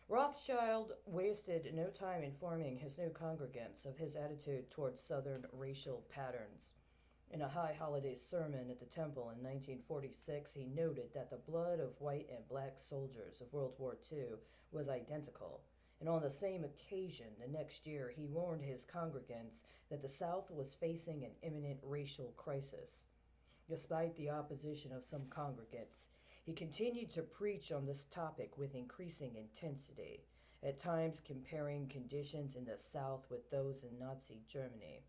Rothschild wasted no time informing his new congregants of his attitude towards Southern racial patterns. In a high holiday sermon at the temple in 1946, he noted that the blood of white and black soldiers of World War II was identical. And on the same occasion, the next year, he warned his congregants that the South was facing an imminent racial crisis. Despite the opposition of some congregants, he continued to preach on this topic with increasing intensity, at times comparing conditions in the South with those in Nazi Germany.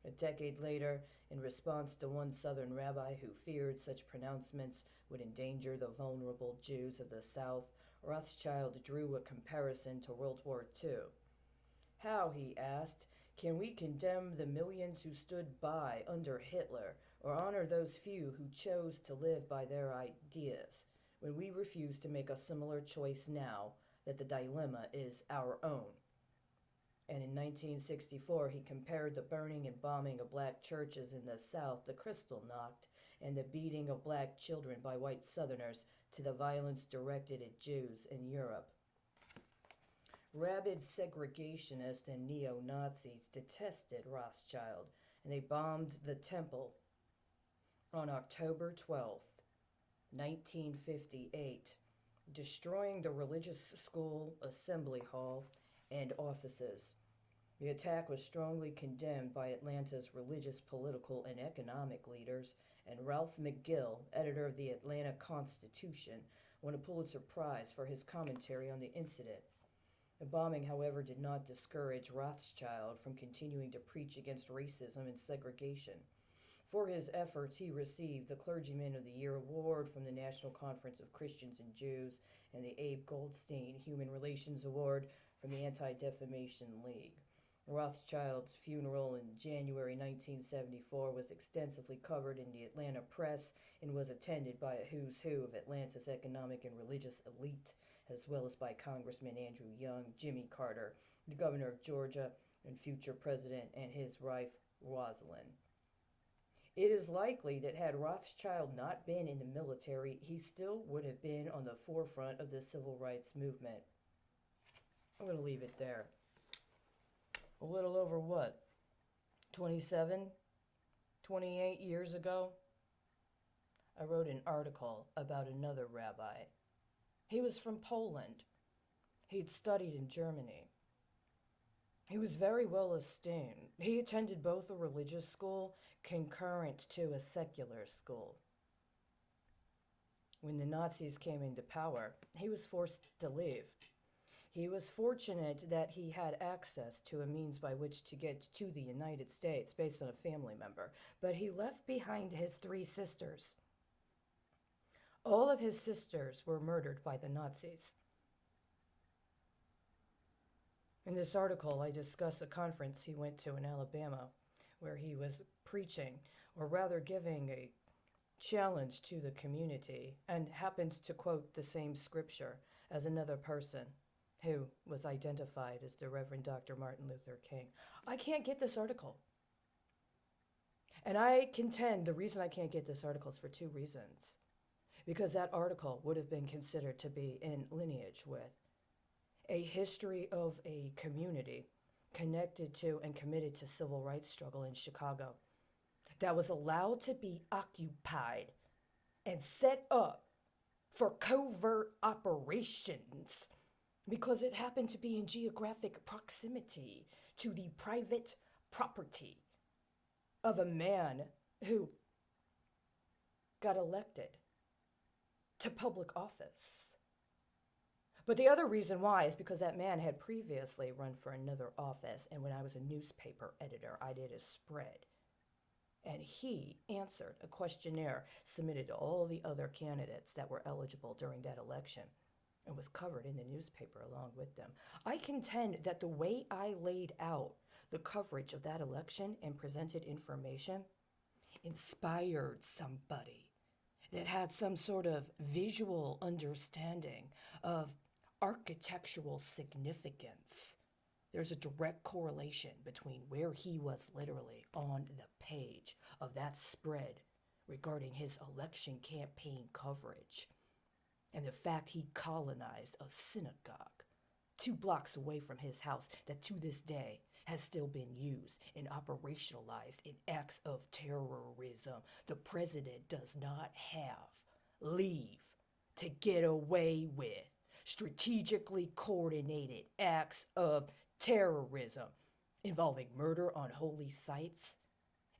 A decade later, in response to one Southern rabbi who feared such pronouncements would endanger the vulnerable Jews of the South, Rothschild drew a comparison to World War II. How, he asked, can we condemn the millions who stood by under Hitler or honor those few who chose to live by their ideas when we refuse to make a similar choice now that the dilemma is our own? And in 1964, he compared the burning and bombing of black churches in the South to Kristallnacht and the beating of black children by white Southerners to the violence directed at Jews in Europe. Rabid segregationists and neo-Nazis detested Rothschild, and they bombed the temple on October 12th, 1958, destroying the religious school, assembly hall, and offices. The attack was strongly condemned by Atlanta's religious, political, and economic leaders, and Ralph McGill, editor of the Atlanta Constitution, won a Pulitzer Prize for his commentary on the incident. The bombing, however, did not discourage Rothschild from continuing to preach against racism and segregation. For his efforts, he received the Clergyman of the Year Award from the National Conference of Christians and Jews and the Abe Goldstein Human Relations Award from the Anti-Defamation League. Rothschild's funeral in January 1974 was extensively covered in the Atlanta press and was attended by a who's who of Atlanta's economic and religious elite, as well as by Congressman Andrew Young, Jimmy Carter, the governor of Georgia, and future president, and his wife, Rosalind. It is likely that had Rothschild not been in the military, he still would have been on the forefront of the civil rights movement. I'm going to leave it there. A little over what? 27, 28 years ago, I wrote an article about another rabbi. He was from Poland. He'd studied in Germany. He was very well esteemed. He attended both a religious school concurrent to a secular school. When the Nazis came into power, he was forced to leave. He was fortunate that he had access to a means by which to get to the United States based on a family member, but he left behind his 3 sisters. All of his sisters were murdered by the Nazis. In this article, I discuss a conference he went to in Alabama where he was preaching, or rather giving a challenge to the community, and happened to quote the same scripture as another person who was identified as the Reverend Dr. Martin Luther King. I can't get this article. And I contend the reason I can't get this article is for 2 reasons. Because that article would have been considered to be in lineage with a history of a community connected to and committed to civil rights struggle in Chicago that was allowed to be occupied and set up for covert operations because it happened to be in geographic proximity to the private property of a man who got elected to public office. But the other reason why is because that man had previously run for another office, and when I was a newspaper editor, I did a spread. And he answered a questionnaire submitted to all the other candidates that were eligible during that election and was covered in the newspaper along with them. I contend that the way I laid out the coverage of that election and presented information inspired somebody that had some sort of visual understanding of architectural significance. There's a direct correlation between where he was literally on the page of that spread regarding his election campaign coverage and the fact he colonized a synagogue 2 blocks away from his house that to this day has still been used and operationalized in acts of terrorism. The president does not have leave to get away with strategically coordinated acts of terrorism involving murder on holy sites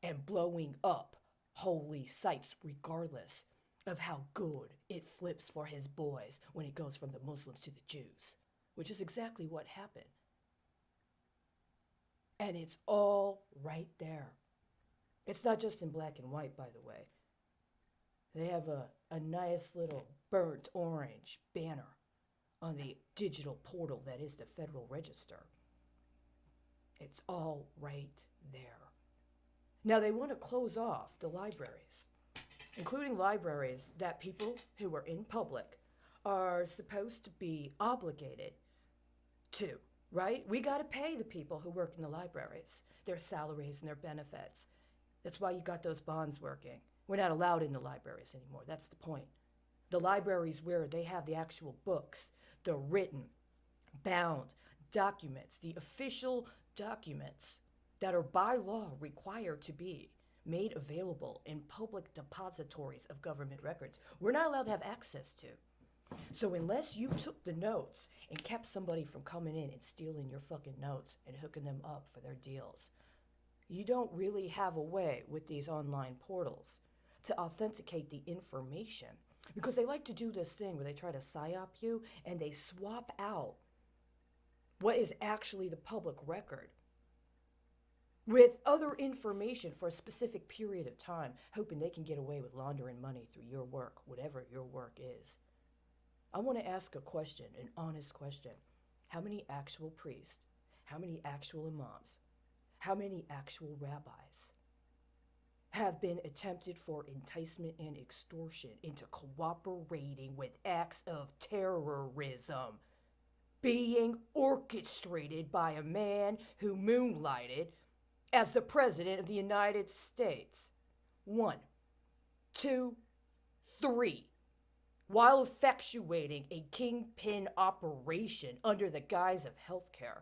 and blowing up holy sites, regardless of how good it flips for his boys when it goes from the Muslims to the Jews, which is exactly what happened. And it's all right there. It's not just in black and white, by the way. They have a nice little burnt orange banner on the digital portal that is the Federal Register. It's all right there. Now they want to close off the libraries, including libraries that people who are in public are supposed to be obligated to, right? We got to pay the people who work in the libraries, their salaries and their benefits. That's why you got those bonds working. We're not allowed in the libraries anymore. That's the point. The libraries where they have the actual books, the written, bound documents, the official documents that are by law required to be made available in public depositories of government records, we're not allowed to have access to. So unless you took the notes and kept somebody from coming in and stealing your fucking notes and hooking them up for their deals, you don't really have a way with these online portals to authenticate the information, because they like to do this thing where they try to psyop you and they swap out what is actually the public record with other information for a specific period of time, hoping they can get away with laundering money through your work, whatever your work is. I want to ask a question, an honest question. How many actual priests, how many actual imams, how many actual rabbis have been attempted for enticement and extortion into cooperating with acts of terrorism being orchestrated by a man who moonlighted as the President of the United States? 1, 2, 3. While effectuating a kingpin operation under the guise of healthcare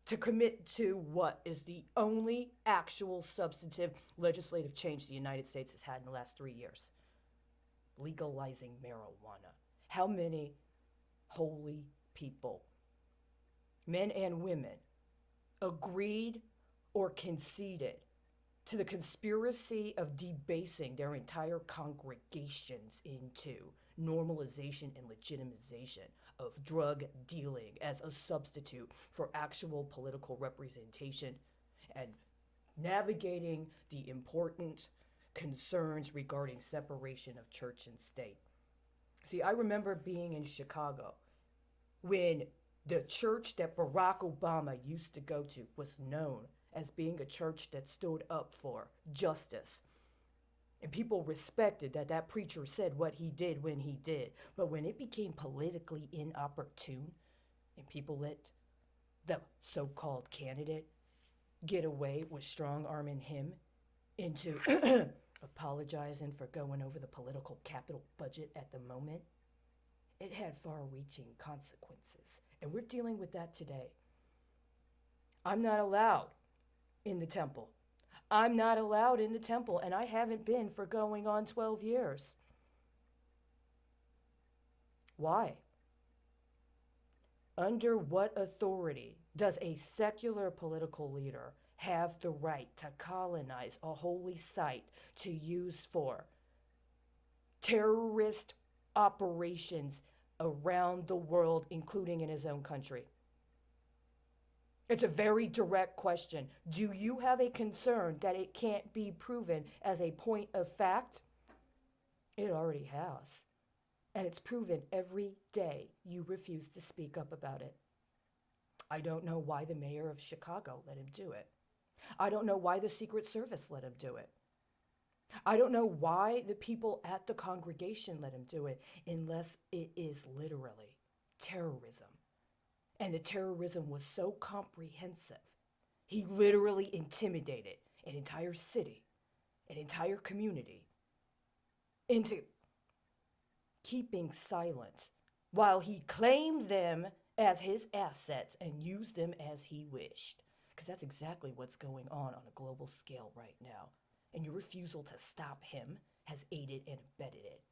to commit to what is the only actual substantive legislative change the United States has had in the last 3 years: legalizing marijuana. How many holy people, men and women, agreed or conceded to the conspiracy of debasing their entire congregations into normalization and legitimization of drug dealing as a substitute for actual political representation and navigating the important concerns regarding separation of church and state? See, I remember being in Chicago when the church that Barack Obama used to go to was known as being a church that stood up for justice. And people respected that that preacher said what he did when he did. But when it became politically inopportune and people let the so-called candidate get away with strong-arming him into apologizing for going over the political capital budget at the moment, it had far-reaching consequences. And we're dealing with that today. I'm not allowed in the temple. I'm not allowed in the temple, and I haven't been for going on 12 years. Why? Under what authority does a secular political leader have the right to colonize a holy site to use for terrorist operations around the world, including in his own country? It's a very direct question. Do you have a concern that it can't be proven as a point of fact? It already has. And it's proven every day you refuse to speak up about it. I don't know why the mayor of Chicago let him do it. I don't know why the Secret Service let him do it. I don't know why the people at the congregation let him do it, unless it is literally terrorism. And the terrorism was so comprehensive, he literally intimidated an entire city, an entire community, into keeping silent while he claimed them as his assets and use them as he wished. Because that's exactly what's going on a global scale right now. And your refusal to stop him has aided and abetted it.